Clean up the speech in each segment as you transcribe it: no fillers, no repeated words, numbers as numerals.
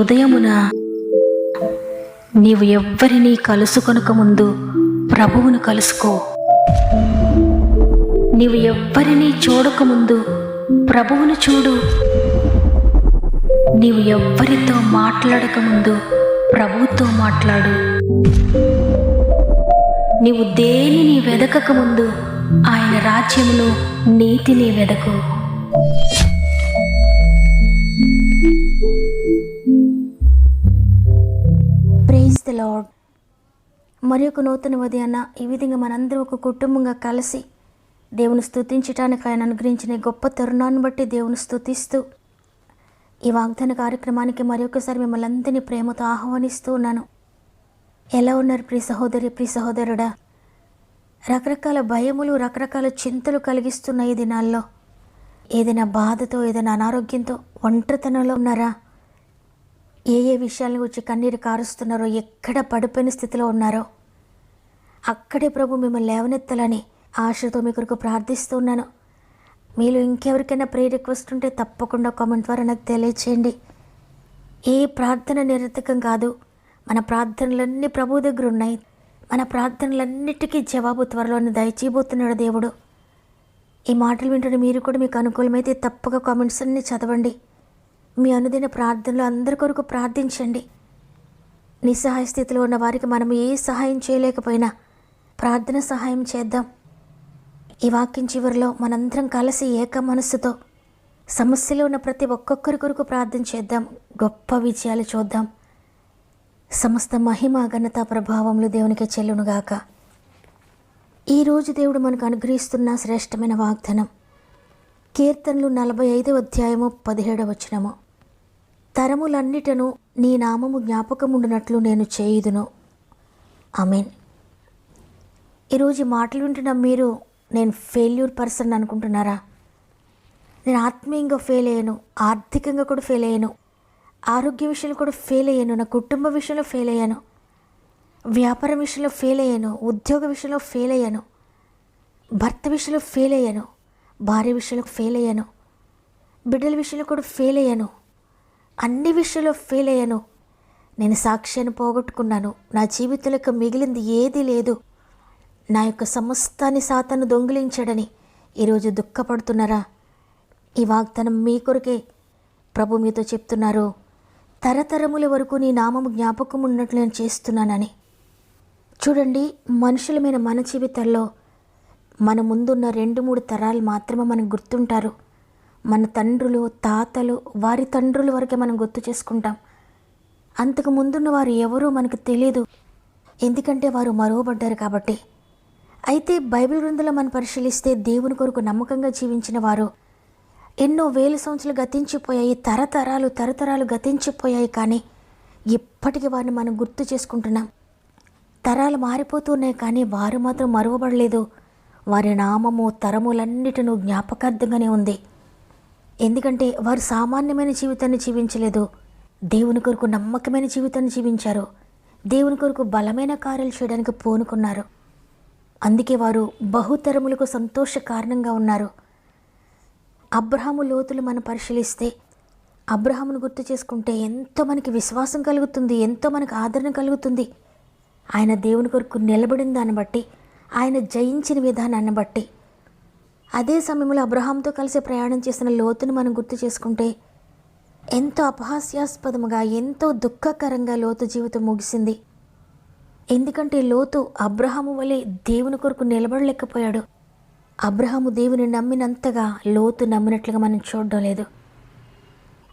ఉదయమున నీవు ఎవ్వరినీ కలుసుకొనక ముందు ప్రభువును కలుసుకో. నీవు ఎవ్వరినీ చూడకముందు ప్రభువును చూడు. నీవు ఎవ్వరితో మాట్లాడకముందు ప్రభువుతో మాట్లాడు. నీవు దేనిని వెదకకముందు ఆయన రాజ్యమును నీతిని వెదకు. Praise the lord. మరి ఒక నూతన ఉదయాన ఈ విధంగా మనందరూ ఒక కుటుంబంగా కలిసి దేవుని స్తుతించడానికి ఆయన అనుగ్రహించిన గొప్ప తరుణాన్ని బట్టి దేవుని స్తుతిస్తూ ఈ వాగ్దాన కార్యక్రమానికి మరి ఒకసారి మిమ్మల్ని అందరినీ ప్రేమతో ఆహ్వానిస్తూ ఉన్నాను. ఎలా ఉన్నారు ప్రియ సహోదరి, ప్రియ సహోదరుడా? రకరకాల భయములు, రకరకాల చింతలు కలిగిస్తున్న ఈ దినాల్లో ఏదైనా బాధతో, ఏదైనా అనారోగ్యంతో, ఒంటరితనంలో ఉన్నారా? ఏ విషయాలను గురించి కన్నీరు కారుస్తున్నారో, ఎక్కడ పడిపోయిన స్థితిలో ఉన్నారో అక్కడే ప్రభు మిమ్మల్ని లేవనెత్తాలని ఆశతో మీ కొరకు ప్రార్థిస్తూ ఉన్నాను. మీలో ఇంకెవరికైనా ప్రేయర్ రిక్వెస్ట్ ఉంటే తప్పకుండా కామెంట్ ద్వారా నాకు తెలియచేయండి. ఏ ప్రార్థన నిరర్థకం కాదు. మన ప్రార్థనలన్నీ ప్రభు దగ్గర ఉన్నాయి. మన ప్రార్థనలన్నిటికీ జవాబు త్వరలోనే దయచేయబోతున్నాడు దేవుడు. ఈ మాటలు వింటున్న మీరు కూడా మీకు అనుకూలమైతే తప్పగా కామెంట్స్ అన్నీ చదవండి. మీ అనుదిన ప్రార్థనలో అందరి కొరకు ప్రార్థించండి. నిస్సహాయ స్థితిలో ఉన్న వారికి మనం ఏ సహాయం చేయలేకపోయినా ప్రార్థన సహాయం చేద్దాం. ఈ వాక్యం చివరిలో మనందరం కలిసి ఏక మనస్సుతో సమస్యలో ఉన్న ప్రతి ఒక్కొక్కరి కొరకు ప్రార్థన చేద్దాం. గొప్ప విజయాలు చూద్దాం. సమస్త మహిమ, ఘనత, ప్రభావములు దేవునికి చెల్లునుగాక. ఈరోజు దేవుడు మనకు అనుగ్రహిస్తున్న శ్రేష్టమైన వాగ్దానం కీర్తనలు 45వ అధ్యాయము 17వ వచనము. తరములన్నిటను నీ నామము జ్ఞాపకముండునట్లు నేను చేయుదును. ఆమేన్. ఈరోజు మాటలు వింటున్న మీరు నేను ఫెయిల్యూర్ పర్సన్ అనుకుంటున్నారా? నేను ఆత్మీయంగా ఫెయిల్ అయ్యాను, ఆర్థికంగా కూడా ఫెయిల్ అయ్యాను, ఆరోగ్య విషయంలో కూడా ఫెయిల్ అయ్యాను, నా కుటుంబ విషయంలో ఫెయిల్ అయ్యాను, వ్యాపారం విషయంలో ఫెయిల్ అయ్యాను, ఉద్యోగ విషయంలో ఫెయిల్ అయ్యాను, భర్త విషయంలో ఫెయిల్ అయ్యాను, భార్య విషయంలో ఫెయిల్ అయ్యాను, బిడ్డల విషయంలో కూడా ఫెయిల్ అయ్యాను, అన్ని విషయాల్లో ఫెయిల్ అయ్యాను. నేను సాక్ష్యాన్ని పోగొట్టుకున్నాను. నా జీవితంలో మిగిలింది ఏదీ లేదు. నా యొక్క సమస్తాన్ని సాతాను దొంగిలించాడని ఈరోజు దుఃఖపడుతున్నారా? ఈ వాగ్దానం మీ కొరకే ప్రభు మీతో చెప్తున్నారు. తరతరముల వరకు నీ నామము జ్ఞాపకం ఉన్నట్లు నేను చేస్తున్నానని. చూడండి, మనుషులమైన మన జీవితాల్లో మన ముందున్న 2-3 తరాలు మాత్రమే మనకు గుర్తుంటారు. మన తండ్రులు, తాతలు, వారి తండ్రుల వరకే మనం గుర్తు చేసుకుంటాం. అంతకు ముందున్న వారు ఎవరో మనకు తెలియదు, ఎందుకంటే వారు మరువబడ్డారు కాబట్టి. అయితే బైబిల్ గ్రంథంలో మనం పరిశీలిస్తే దేవుని కొరకు నమ్మకంగా జీవించిన వారు ఎన్నో వేల సంవత్సరాలు గతించిపోయాయి, తరతరాలు గతించిపోయాయి. కానీ ఇప్పటికీ వారిని మనం గుర్తు చేసుకుంటున్నాం. తరాలు మారిపోతున్నాయి కానీ వారు మాత్రం మరువబడలేదు. వారి నామము తరములన్నిటినూ జ్ఞాపకార్థంగానే ఉంది. ఎందుకంటే వారు సామాన్యమైన జీవితాన్ని జీవించలేదు, దేవుని కొరకు నమ్మకమైన జీవితాన్ని జీవించారు. దేవుని కొరకు బలమైన కార్యాలు చేయడానికి పూనుకున్నారు. అందుకే వారు బహుతరములకు సంతోష కారణంగా ఉన్నారు. అబ్రహాము లోతులు మనం పరిశీలిస్తే, అబ్రహామును గుర్తు చేసుకుంటే ఎంతో మనకి విశ్వాసం కలుగుతుంది, ఎంతో మనకు ఆదరణ కలుగుతుంది. ఆయన దేవుని కొరకు నిలబడిన దాన్ని బట్టి, ఆయన జయించిన విధానాన్ని బట్టి. అదే సమయంలో అబ్రహాంతో కలిసి ప్రయాణం చేసిన లోతును మనం గుర్తు చేసుకుంటే ఎంతో అపహాస్యాస్పదముగా, ఎంతో దుఃఖకరంగా లోతు జీవితం ముగిసింది. ఎందుకంటే లోతు అబ్రహాము వలె దేవుని కొరకు నిలబడలేకపోయాడు. అబ్రహాము దేవుని నమ్మినంతగా లోతు నమ్మినట్లుగా మనం చూడడం లేదు.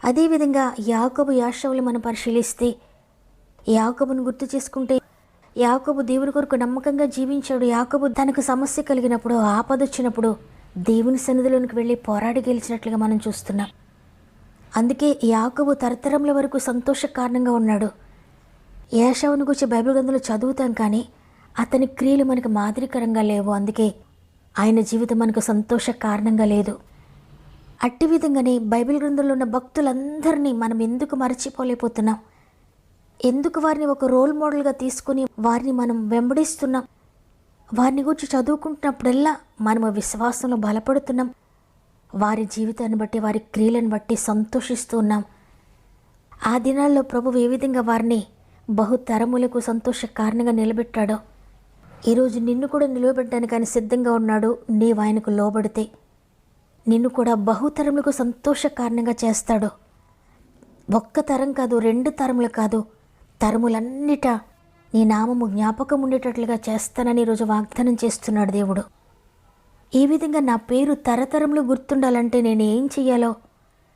అదేవిధంగా యాకోబు, యాషవులు మనం పరిశీలిస్తే యాకోబును గుర్తు చేసుకుంటే యాకోబు దేవుని కొరకు నమ్మకంగా జీవించాడు. యాకోబు తనకు సమస్య కలిగినప్పుడు, ఆపద వచ్చినప్పుడు దేవుని సన్నిధిలోనికి వెళ్ళి పోరాడి గెలిచినట్లుగా మనం చూస్తున్నాం. అందుకే యాకోబు తరతరముల వరకు సంతోష కారణంగా ఉన్నాడు. ఏశావును గురించి బైబిల్ గ్రంథంలో చదువుతాం కానీ అతని క్రియలు మనకు మాదిరికరంగా లేవు. అందుకే ఆయన జీవితం మనకు సంతోష కారణంగా లేదు. అట్టి విధంగానే బైబిల్ గ్రంథంలో ఉన్న భక్తులందరినీ మనం ఎందుకు మరచిపోలేకపోతున్నాం? ఎందుకు వారిని ఒక రోల్ మోడల్గా తీసుకుని వారిని మనం వెంబడిస్తున్నాం? వారిని గురించి చదువుకుంటున్నప్పుడల్లా మనము విశ్వాసంలో బలపడుతున్నాం. వారి జీవితాన్ని బట్టి, వారి క్రియలను బట్టి సంతోషిస్తూ ఉన్నాం. ఆ దినాల్లో ప్రభువు ఏ విధంగా వారిని బహుతరములకు సంతోష కారణంగా నిలబెట్టాడో ఈరోజు నిన్ను కూడా నిలబెట్టడానికి ఆయన సిద్ధంగా ఉన్నాడు. నీవు ఆయనకు లోబడితే నిన్ను కూడా బహుతరములకు సంతోష కారణంగా చేస్తాడు. ఒక్క తరం కాదు, 2 తరములు కాదు, తరములన్నిటా నీ నామము జ్ఞాపకం ఉండేటట్లుగా చేస్తానని ఈరోజు వాగ్దానం చేస్తున్నాడు దేవుడు. ఈ విధంగా నా పేరు తరతరములు గుర్తుండాలంటే నేను ఏం చెయ్యాలో,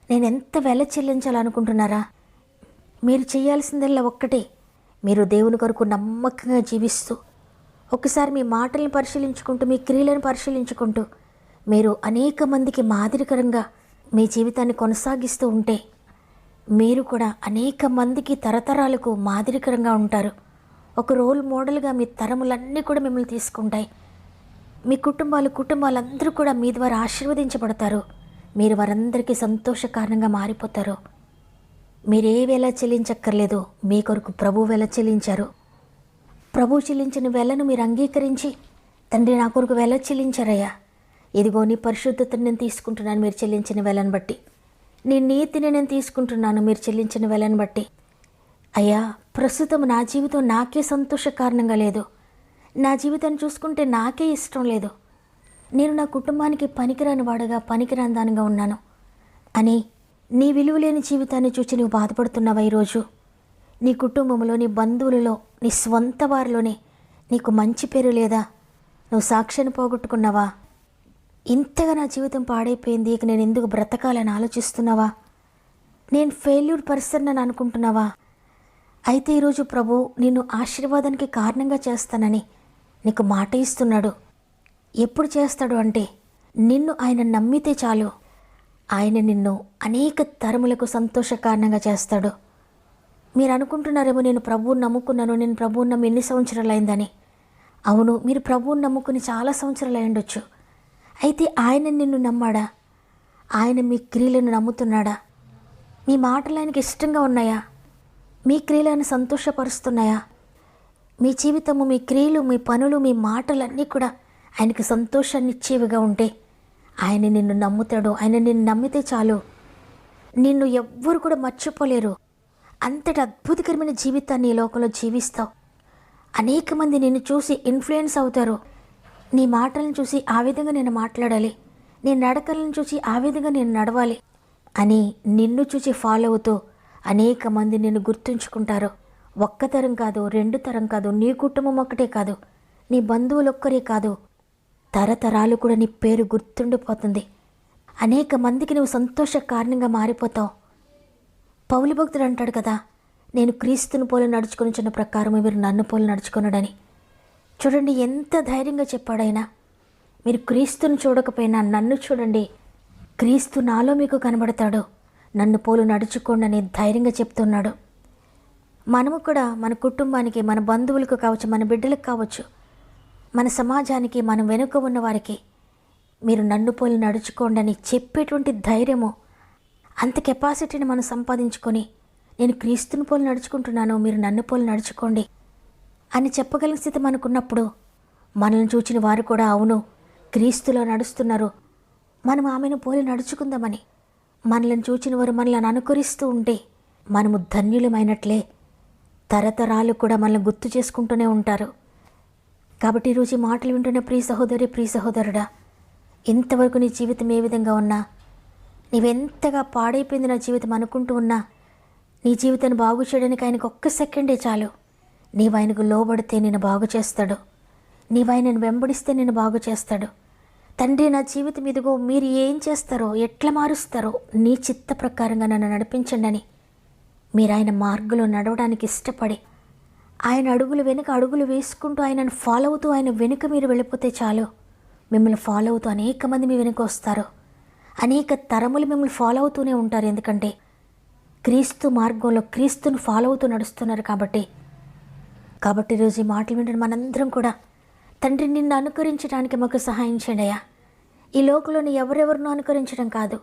నేను ఎంత వెల చెల్లించాలనుకుంటున్నారా? మీరు చేయాల్సిందల్లా ఒక్కటే, మీరు దేవుని కొరకు నమ్మకంగా జీవిస్తూ ఒకసారి మీ మాటలను పరిశీలించుకుంటూ, మీ క్రియలను పరిశీలించుకుంటూ మీరు అనేక మందికి మాదిరికరంగా మీ జీవితాన్ని కొనసాగిస్తూ ఉంటే మీరు కూడా అనేక మందికి తరతరాలకు మాదిరికరంగా ఉంటారు. ఒక రోల్ మోడల్గా మీ తరములన్నీ కూడా మిమ్మల్ని తీసుకుంటాయి. మీ కుటుంబాలందరూ కూడా మీ ద్వారా ఆశీర్వదించబడతారు. మీరు వారందరికీ సంతోష కారణంగా మారిపోతారు. మీరే వేళ చెల్లించక్కర్లేదు, మీ కొరకు ప్రభు వేళ చెల్లించారు. ప్రభు చెల్లించిన వేళను మీరు అంగీకరించి, తండ్రి నా కొరకు వేళ చెల్లించారయ్యా, ఇదిగో నీ పరిశుద్ధతను నేను తీసుకుంటున్నాను మీరు చెల్లించిన వేళను బట్టి, నీ నీతిని నేను తీసుకుంటున్నాను మీరు చెల్లించిన వేళను బట్టి. అయ్యా, ప్రస్తుతం నా జీవితం నాకే సంతోష కారణంగా లేదు, నా జీవితాన్ని చూసుకుంటే నాకే ఇష్టం లేదు, నేను నా కుటుంబానికి పనికిరాని వాడుగా పనికిరాని దానిగా ఉన్నాను అని నీ విలువలేని జీవితాన్ని చూసి నువ్వు బాధపడుతున్నావా? ఈరోజు నీ కుటుంబంలో, నీ బంధువులలో, నీ స్వంత వారిలోనే నీకు మంచి పేరు లేదా? నువ్వు సాక్ష్యాన్ని పోగొట్టుకున్నావా? ఇంతగా నా జీవితం పాడైపోయింది, ఇక నేను ఎందుకు బ్రతకాలని ఆలోచిస్తున్నావా? నేను ఫెయిల్యూర్ పర్సన్ అని అనుకుంటున్నావా? అయితే ఈరోజు ప్రభు నిన్ను ఆశీర్వాదానికి కారణంగా చేస్తానని నీకు మాట ఇస్తున్నాడు. ఎప్పుడు చేస్తాడు అంటే, నిన్ను ఆయన నమ్మితే చాలు, ఆయన నిన్ను అనేక తరములకు సంతోష కారణంగా చేస్తాడు. మీరు అనుకుంటున్నారేమో, నేను ప్రభువుని నమ్ముకున్నాను, నేను ప్రభువుని నమ్మి ఎన్ని సంవత్సరాలు అయిందని. అవును, మీరు ప్రభువుని నమ్ముకుని చాలా సంవత్సరాలు అయి ఉండొచ్చు. అయితే ఆయన నిన్ను నమ్మాడా? ఆయన మీ క్రియలను నమ్ముతున్నాడా? మీ మాటలు ఆయనకి ఇష్టంగా ఉన్నాయా? మీ క్రియలను సంతోషపరుస్తున్నాయా? మీ జీవితము, మీ క్రియలు, మీ పనులు, మీ మాటలన్నీ కూడా ఆయనకి సంతోషాన్ని ఇచ్చేవిగా ఉంటే ఆయన నిన్ను నమ్ముతాడు. ఆయన నిన్ను నమ్మితే చాలు, నిన్ను ఎవ్వరు కూడా మర్చిపోలేరు. అంతటి అద్భుతకరమైన జీవితాన్ని ఈ లోకంలో జీవిస్తావు. అనేక మంది నిన్ను చూసి ఇన్ఫ్లుయెన్స్ అవుతారు. నీ మాటలను చూసి ఆ విధంగా నేను మాట్లాడాలి, నీ నడకలను చూసి ఆ విధంగా నేను నడవాలి అని నిన్ను చూసి ఫాలో అవుతూ అనేక మంది నిన్ను గుర్తుంచుకుంటారు. ఒక్క తరం కాదు, 2 తరం కాదు, నీ కుటుంబం ఒక్కటే కాదు, నీ బంధువులు ఒక్కరే కాదు, తరతరాలు కూడా నీ పేరు గుర్తుండిపోతుంది. అనేక మందికి నువ్వు సంతోష కారణంగా మారిపోతావు. పౌలు భక్తుడు అంటాడు కదా, నేను క్రీస్తుని పోలి నడుచుకొని చిన్న ప్రకారం మీరు నన్ను పోలి నడుచుకున్నాడని. చూడండి ఎంత ధైర్యంగా చెప్పాడైనా. మీరు క్రీస్తుని చూడకపోయినా నన్ను చూడండి, క్రీస్తు నాలో మీకు కనబడతాడు, నన్ను పోలు నడుచుకోండి అని ధైర్యంగా చెప్తున్నాడు. మనము కూడా మన కుటుంబానికి, మన బంధువులకు కావచ్చు, మన బిడ్డలకు కావచ్చు, మన సమాజానికి, మనం వెనుక ఉన్న వారికి మీరు నన్ను పోలి నడుచుకోండి అని చెప్పేటువంటి ధైర్యము, అంత కెపాసిటీని మనం సంపాదించుకొని, నేను క్రీస్తుని పోలి నడుచుకుంటున్నాను, మీరు నన్ను పోలి నడుచుకోండి అని చెప్పగలిగిన స్థితి మనకున్నప్పుడు మనల్ని చూచిన వారు కూడా అవును క్రీస్తులో నడుస్తున్నారు, మనం ఆమెను పోలి నడుచుకుందామని మనల్ని చూచిన వారు మనల్ని అనుకరిస్తూ ఉంటే మనము ధన్యులమైనట్లే. తరతరాలు కూడా మనల్ని గుర్తు చేసుకుంటూనే ఉంటారు. కాబట్టి ఈరోజు ఈ మాటలు వింటున్న ప్రియ సహోదరి, ప్రియ సహోదరుడా, ఇంతవరకు నీ జీవితం ఏ విధంగా ఉన్నా, నీవెంతగా పాడైపోయింది నా జీవితం అనుకుంటూ ఉన్నా, నీ జీవితాన్ని బాగు చేయడానికి ఆయనకు ఒక్క సెకండే చాలు. నీవు ఆయనకు లోబడితే నేను బాగు చేస్తాడు, నీవు ఆయనను వెంబడిస్తే నేను బాగు చేస్తాడు. తండ్రి, నా జీవితం ఇదిగో, మీరు ఏం చేస్తారో, ఎట్లా మారుస్తారో నీ చిత్త ప్రకారంగా నన్ను నడిపించండి అని మీరు ఆయన మార్గంలో నడవడానికి ఇష్టపడి ఆయన అడుగులు వెనుక అడుగులు వేసుకుంటూ ఆయనను ఫాలో అవుతూ ఆయన వెనుక మీరు వెళ్ళిపోతే చాలు. మిమ్మల్ని ఫాలో అవుతూ అనేక మంది మీ వెనుక వస్తారు, అనేక తరములు మిమ్మల్ని ఫాలో అవుతూనే ఉంటారు. ఎందుకంటే క్రీస్తు మార్గంలో క్రీస్తును ఫాలో అవుతూ నడుస్తున్నారు కాబట్టి ఈరోజు ఈ మాటలు వింటున్న మనందరం కూడా తండ్రి నిన్ను అనుకరించడానికి మాకు సహాయం చేయండి అయ్యా. ఈ లోకంలోని ఎవరెవరినో అనుకరించడం కాదు,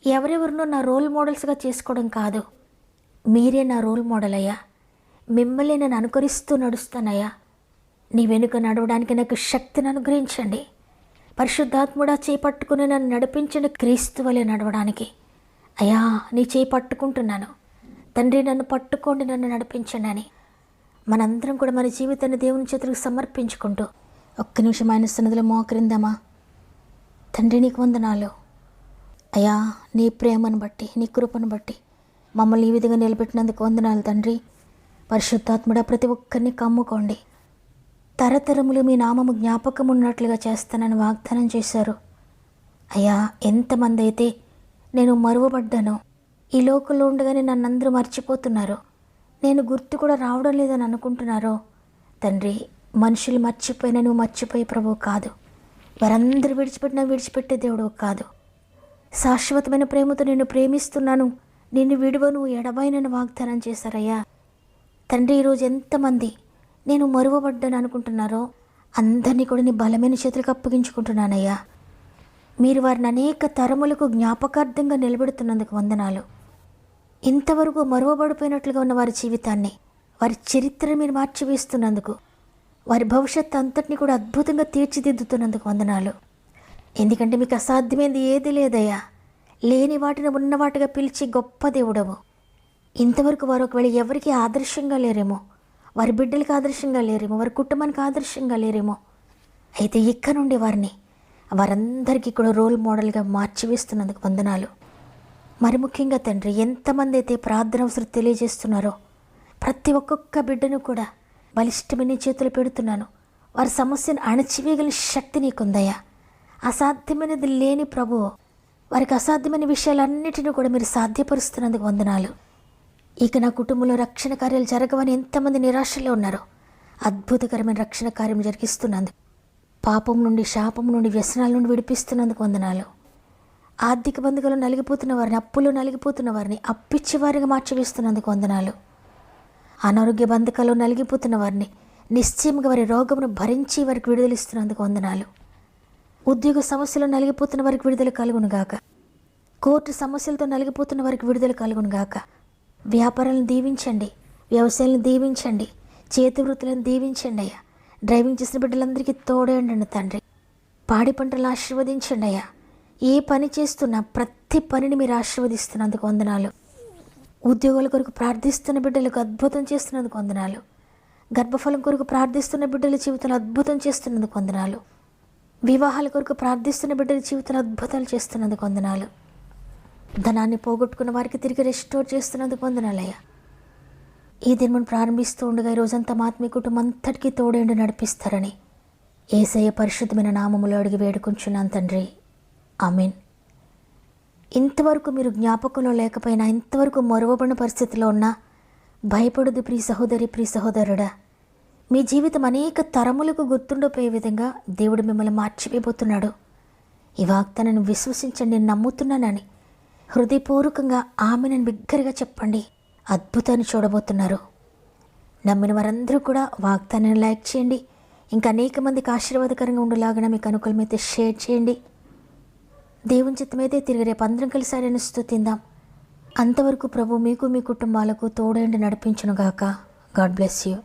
ఎవరెవరినో నా రోల్ మోడల్స్గా చేసుకోవడం కాదు, మీరే నా రోల్ మోడల్ అయ్యా. మిమ్మల్ని నేను అనుకరిస్తూ నడుస్తానయ్యా. నీ వెనుక నడవడానికి నాకు శక్తిని అనుగ్రహించండి. పరిశుద్ధాత్ముడా చేపట్టుకుని నన్ను నడిపించండి, క్రీస్తు వలె నడవడానికి. అయ్యా, నీ చేయి పట్టుకుంటున్నాను, తండ్రి నన్ను పట్టుకోండి, నన్ను నడిపించండి అని మనందరం కూడా మన జీవితాన్ని దేవుని చేతులకు సమర్పించుకుంటూ ఒక్క నిమిషం ఆయన సన్నిధిలో మోకరిందామా. తండ్రి నీకు వందనాలు అయ్యా, నీ ప్రేమను బట్టి, నీ కృపను బట్టి మమ్మల్ని ఈ విధంగా నిలబెట్టినందుకు వందనాలు తండ్రి. పరిశుద్ధాత్ముడా, ప్రతి ఒక్కరిని కమ్ముకోండి. తరతరములు మీ నామము జ్ఞాపకం ఉన్నట్లుగా చేస్తానని వాగ్దానం చేశారు అయ్యా. ఎంతమంది అయితే నేను మరువబడ్డాను, ఈ లోకంలో ఉండగానే నన్ను అందరూ మర్చిపోతున్నారు, నేను గుర్తు కూడా రావడం లేదని అనుకుంటున్నారో తండ్రి, మనుషులు మర్చిపోయినా నువ్వు మర్చిపోయి ప్రభువు కాదు. వారందరూ విడిచిపెట్టే దేవుడు కాదు. శాశ్వతమైన ప్రేమతో నిన్ను ప్రేమిస్తున్నాను, నిన్ను విడువను, ఎడబాయినని వాగ్దానం చేశారయ్యా. తండ్రి, ఈరోజు ఎంతమంది నేను మరువబడ్డాను అనుకుంటున్నారో అందరినీ కూడా నీ బలమైన చేతులకు అప్పగించుకుంటున్నానయ్యా. మీరు వారిని అనేక తరములకు జ్ఞాపకార్థంగా నిలబెడుతున్నందుకు వందనాలు. ఇంతవరకు మరువబడిపోయినట్లుగా ఉన్న వారి జీవితాన్ని, వారి చరిత్రను మీరు మార్చివేస్తున్నందుకు, వారి భవిష్యత్తు అంతటిని కూడా అద్భుతంగా తీర్చిదిద్దుతున్నందుకు వందనాలు. ఎందుకంటే మీకు అసాధ్యమైంది ఏది లేదయ్యా. లేని వాటిని ఉన్నవాటిగా పిలిచి గొప్ప దేవుడవు. ఇంతవరకు వారు ఒకవేళ ఎవరికి ఆదర్శంగా లేరేమో, వారి బిడ్డలకు ఆదర్శంగా లేరేమో, వారి కుటుంబానికి ఆదర్శంగా లేరేమో, అయితే ఇక్కడ నుండి వారందరికీ కూడా రోల్ మోడల్గా మార్చివేస్తున్నందుకు వందనాలు. మరి ముఖ్యంగా తండ్రి, ఎంతమంది అయితే ప్రార్థన అవసరం తెలియజేస్తున్నారో ప్రతి ఒక్కొక్క బిడ్డను కూడా బలిష్టమైన చేతులు పెడుతున్నాను. వారి సమస్యను అణచివేయగల శక్తి నీకుందయ్యా. అసాధ్యమైనది లేని ప్రభువు, వారికి అసాధ్యమైన విషయాలన్నిటిని కూడా మీరు సాధ్యపరుస్తున్నందుకు వందనాలు. ఇక నా కుటుంబంలో రక్షణ కార్యాలు జరగవని ఎంతమంది నిరాశలో ఉన్నారో అద్భుతకరమైన రక్షణ కార్యం జరిగిస్తున్నందుకు, పాపం నుండి, శాపం నుండి, వ్యసనాల నుండి విడిపిస్తున్నందుకు వందనాలు. ఆర్థిక బంధువులు నలిగిపోతున్న వారిని, అప్పులు నలిగిపోతున్న వారిని అప్పిచ్చేవారిగా మార్చివేస్తున్నందుకు వందనాలు. అనారోగ్య బంధకాలు నలిగిపోతున్న వారిని నిశ్చయంగా వారి రోగమును భరించి వారికి విడుదలిస్తున్నందుకు వందనాలు. ఉద్యోగ సమస్యలు నలిగిపోతున్న వారికి విడుదల కలుగునుగాక. కోర్టు సమస్యలతో నలిగిపోతున్న వారికి విడుదల కలుగునుగాక. వ్యాపారాలను దీవించండి, వ్యవసాయాలను దీవించండి, చేతి వృత్తులను దీవించండి అయ్యా. డ్రైవింగ్ చేసిన బిడ్డలందరికీ తోడేయండి తండ్రి. పాడి పంటలు ఆశీర్వదించండి అయ్యా. ఏ పని చేస్తున్నా ప్రతి పనిని మీరు ఆశీర్వదిస్తున్నందుకు వందనాలు. ఉద్యోగాల కొరకు ప్రార్థిస్తున్న బిడ్డలకు అద్భుతం చేస్తున్నందుకు వందనాలు. గర్భఫలం కొరకు ప్రార్థిస్తున్న బిడ్డల జీవితంలో అద్భుతం చేస్తున్నందుకు వందనాలు. వివాహాల కొరకు ప్రార్థిస్తున్న బిడ్డల జీవితంలో అద్భుతాలు చేస్తున్నందుకు వందనాలు. ధనాన్ని పోగొట్టుకున్న వారికి తిరిగి రెస్టోర్ చేస్తున్నందుకు వందనాలయ్యా. ఈ దినం ప్రారంభిస్తూ ఉండగా ఈరోజంతా ఆత్మీయ కుటుంబం అంతటికీ తోడేండు నడిపిస్తారని యేసయ్య పరిశుద్ధమైన నామములో అడిగి వేడుకుంటున్నాను తండ్రి, ఆమేన్. ఇంతవరకు మీరు జ్ఞాపకంలో లేకపోయినా, ఇంతవరకు మరువబడిన పరిస్థితిలో ఉన్నా భయపడదు ప్రియ సహోదరి, ప్రియ సహోదరుడా. మీ జీవితం అనేక తరములకు గుర్తుండిపోయే విధంగా దేవుడు మిమ్మల్ని మార్చివేయబోతున్నాడు. ఈ వాగ్దానాన్ని విశ్వసించండి, నేను నమ్ముతున్నానని హృదయపూర్వకంగా ఆమెను బిగ్గరగా చెప్పండి. అద్భుతాన్ని చూడబోతున్నారు. నమ్మిన వారందరూ కూడా వాగ్దానాన్ని లైక్ చేయండి. ఇంకా అనేక మందికి ఆశీర్వాదకరంగా ఉండేలాగా మీకు అనుకూలమైతే షేర్ చేయండి. దేవుని చిత్తమైతే తిరిగి రేపు అందరం కలిసి ఆయనను స్తుతిందాం. అంతవరకు ప్రభు మీకు, మీ కుటుంబాలకు తోడేండి నడిపించునుగాక. God bless you.